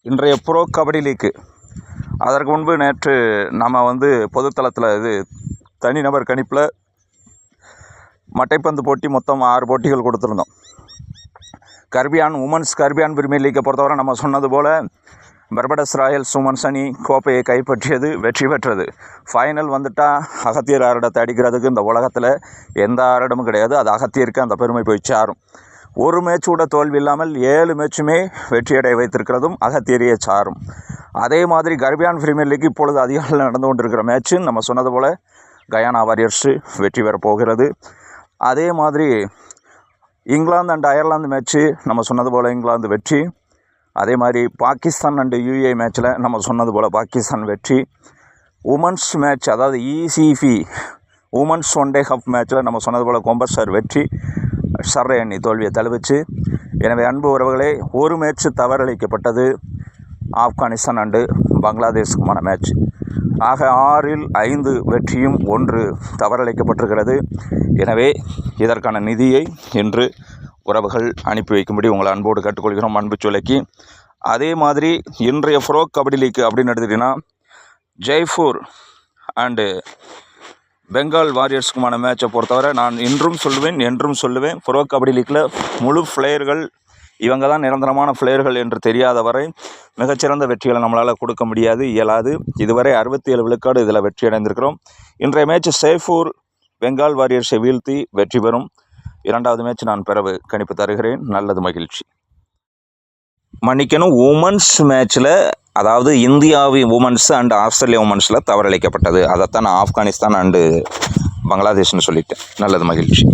இன்றைய bro kabaddi leak. அதற்கு முன்பு நேற்று நம்ம பொதுத்தளத்தில் தனிநபர் கணிப்பில் மட்டைப்பந்து போட்டி மொத்தம் 6 போட்டிகள் கொடுத்துருந்தோம். உமன்ஸ் கரிபியான் பிரீமியர் லீக்கை பொறுத்தவரை நம்ம சொன்னது போல் பர்படஸ் ராயல்ஸ் உமன்ஸ் அணி கோப்பையை கைப்பற்றியது, வெற்றி பெற்றது. ஃபைனல் வந்துட்டால் அகத்தியர் ஆரிடத்தை அடிக்கிறதுக்கு இந்த உலகத்தில் எந்த ஆரிடமும் கிடையாது. அது அகத்தியருக்கு அந்த பெருமை போய் சாரும். ஒரு மேட்ச் கூட தோல்வி இல்லாமல் 7 மேட்சுமே வெற்றியடைய வைத்திருக்கிறதும் அகத்தியரியை சாரும். அதே மாதிரி கரிபியான் பிரீமியர் லீக் இப்பொழுது அதிகாலையில் நடந்து கொண்டிருக்கிற மேட்ச்சு நம்ம சொன்னது போல் கயானா வாரியர்ஸு வெற்றி பெறப் போகிறது. அதே மாதிரி இங்கிலாந்து அண்ட் அயர்லாந்து மேட்ச்சு நம்ம சொன்னது போல் இங்கிலாந்து வெற்றி. அதே மாதிரி பாகிஸ்தான் அண்டு யூஏ மேட்ச்சில் நம்ம சொன்னது போல் பாகிஸ்தான் வெற்றி. உமன்ஸ் மேட்ச், அதாவது இசிபி உமன்ஸ் ஒன் டே கப் மேட்ச்சில் நம்ம சொன்னது போல் கொம்பர்சர் வெற்றி. சர்ரை அணி தோல்வியை தழுவிச்சு. எனவே அன்பு உறவுகளே, ஒரு மேட்ச்சு தவறளிக்கப்பட்டது ஆப்கானிஸ்தான் அண்டு பங்களாதேஷுக்குமான மேட்ச். ஆக 6இல் 5 வெற்றியும் 1 தவறளிக்கப்பட்டிருக்கிறது. எனவே இதற்கான நிதியை இன்று உறவுகள் அனுப்பி வைக்கும்படி உங்களை அன்போடு கேட்டுக்கொள்கிறோம், அன்பு சொல்லைக்கு. அதே மாதிரி இன்றைய ப்ரோ கபடி லீக் அப்படின்னு எடுத்துக்கிட்டிங்கன்னா ஜெய்ப்பூர் அண்டு பெங்கால் வாரியர்ஸுக்குமான மேட்சை பொறுத்தவரை நான் இன்றும் சொல்லுவேன் என்றும் சொல்லுவேன், ப்ரோ கபடி லீக்கில் முழு பிளேயர்கள் இவங்க தான் நிரந்தரமான பிளேயர்கள் என்று தெரியாத வரை மிகச்சிறந்த வெற்றிகளை நம்மளால் கொடுக்க முடியாது, இயலாது. இதுவரை 67 விழுக்காடு இதில் வெற்றி அடைந்திருக்கிறோம். இன்றைய மேட்ச் ஜெய்ப்பூர் பெங்கால் வாரியர்ஸை வீழ்த்தி வெற்றி பெறும். 2வது மேட்ச் நான் பிறகு கணிப்பு தருகிறேன். நல்லது, மகிழ்ச்சி. மன்னிக்கணும், உமன்ஸ் மேட்ச்சில், அதாவது இந்தியாவின் உமன்ஸ் அண்டு ஆஸ்திரேலியா உமன்ஸில் தவறளிக்கப்பட்டது. அதைத்தான் நான் ஆப்கானிஸ்தான் அண்டு பங்களாதேஷ்னு சொல்லிட்டேன். நல்லது, மகிழ்ச்சி.